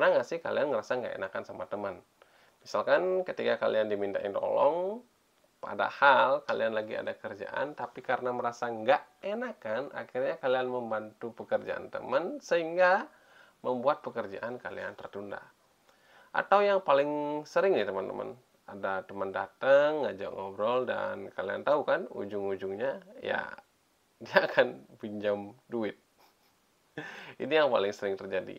Pernah nggak sih kalian ngerasa nggak enakan sama teman? Misalkan ketika kalian dimintain tolong, padahal kalian lagi ada kerjaan, tapi karena merasa nggak enakan, akhirnya kalian membantu pekerjaan teman, sehingga membuat pekerjaan kalian tertunda. Atau yang paling sering nih teman-teman, ada teman datang, ngajak ngobrol, dan kalian tahu kan, ujung-ujungnya ya dia akan pinjam duit. Ini yang paling sering terjadi.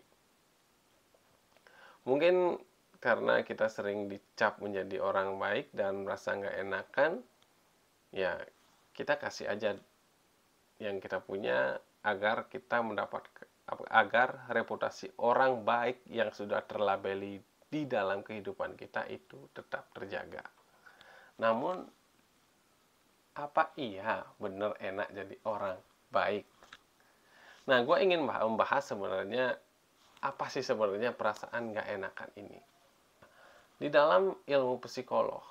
Mungkin karena kita sering dicap menjadi orang baik dan merasa nggak enakan, ya kita kasih aja yang kita punya agar kita mendapat agar reputasi orang baik yang sudah terlabeli di dalam kehidupan kita itu tetap terjaga. Namun, apa iya benar enak jadi orang baik? Nah, gue ingin membahas sebenarnya apa sih sebenarnya perasaan nggak enakan ini. Di dalam ilmu psikolog,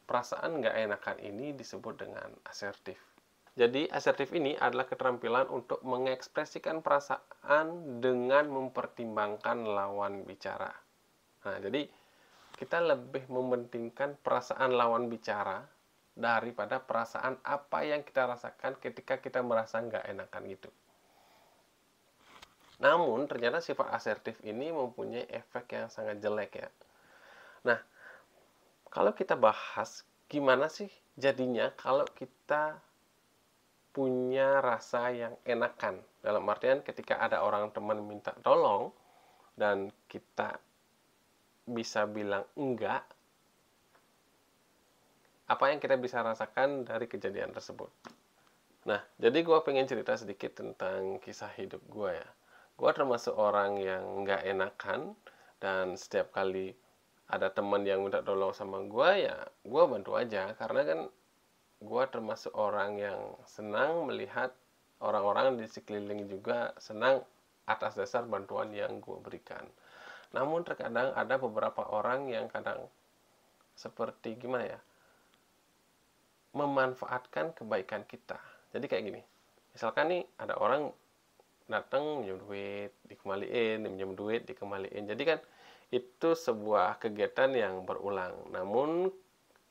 perasaan nggak enakan ini disebut dengan asertif. Jadi, asertif ini adalah keterampilan untuk mengekspresikan perasaan dengan mempertimbangkan lawan bicara. Nah, jadi kita lebih mementingkan perasaan lawan bicara daripada perasaan apa yang kita rasakan ketika kita merasa nggak enakan gitu. Namun, ternyata sifat asertif ini mempunyai efek yang sangat jelek ya. Nah, kalau kita bahas gimana sih jadinya kalau kita punya rasa yang enakan. Dalam artian ketika ada orang teman minta tolong dan kita bisa bilang enggak, apa yang kita bisa rasakan dari kejadian tersebut. Nah, jadi gue pengen cerita sedikit tentang kisah hidup gue ya. Gue termasuk orang yang enggak enakan, dan setiap kali ada teman yang minta tolong sama gue, ya gue bantu aja. Karena kan gue termasuk orang yang senang melihat orang-orang di sekeliling juga senang atas dasar bantuan yang gue berikan. Namun terkadang ada beberapa orang yang kadang seperti gimana ya, memanfaatkan kebaikan kita. Jadi kayak gini, misalkan nih ada orang datang minjem duit, dikembaliin, minjem duit, dikembaliin. Jadi kan itu sebuah kegiatan yang berulang. Namun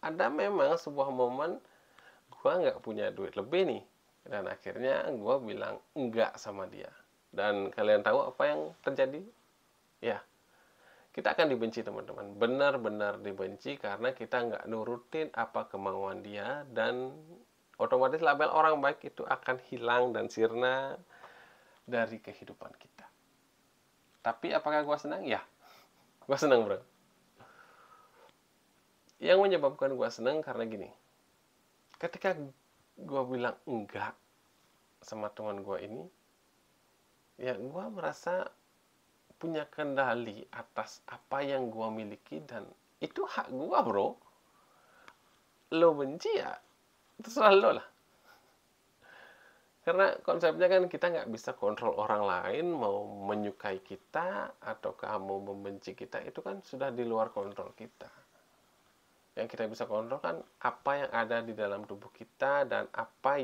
ada memang sebuah momen gue nggak punya duit lebih nih, dan akhirnya gue bilang enggak sama dia. Dan kalian tahu apa yang terjadi? Ya, kita akan dibenci teman-teman, benar-benar dibenci karena kita nggak nurutin apa kemauan dia, dan otomatis label orang baik itu akan hilang dan sirna dari kehidupan kita. Tapi apakah gue senang? Ya, gue senang bro. Yang menyebabkan gue senang karena gini, ketika gue bilang enggak sama teman gue ini, ya gue merasa punya kendali atas apa yang gue miliki, dan itu hak gue bro. Lo benci ya terserah lo lah. Karena konsepnya kan kita nggak bisa kontrol orang lain mau menyukai kita atau kamu membenci kita, itu kan sudah di luar kontrol kita. Yang kita bisa kontrol kan apa yang ada di dalam tubuh kita, dan apa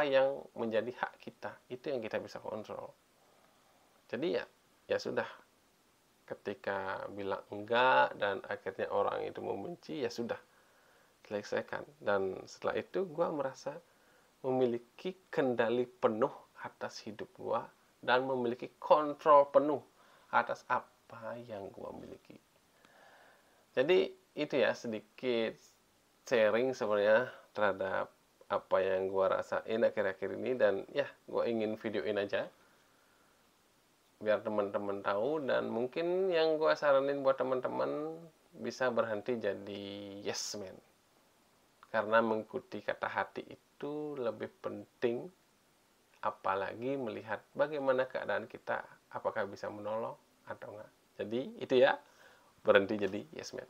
yang menjadi hak kita, itu yang kita bisa kontrol. Jadi ya sudah, ketika bilang enggak dan akhirnya orang itu membenci, ya sudah, selesaikan. Dan setelah itu gue merasa memiliki kendali penuh atas hidup gue dan memiliki kontrol penuh atas apa yang gue miliki. Jadi itu ya sedikit sharing sebenarnya terhadap apa yang gue rasain akhir-akhir ini, dan ya gue ingin videoin aja biar teman-teman tahu, dan mungkin yang gue saranin buat teman-teman bisa berhenti jadi yes man. Karena mengikuti kata hati itu lebih penting, apalagi melihat bagaimana keadaan kita, apakah bisa menolong atau enggak. Jadi itu ya, berhenti jadi yes man.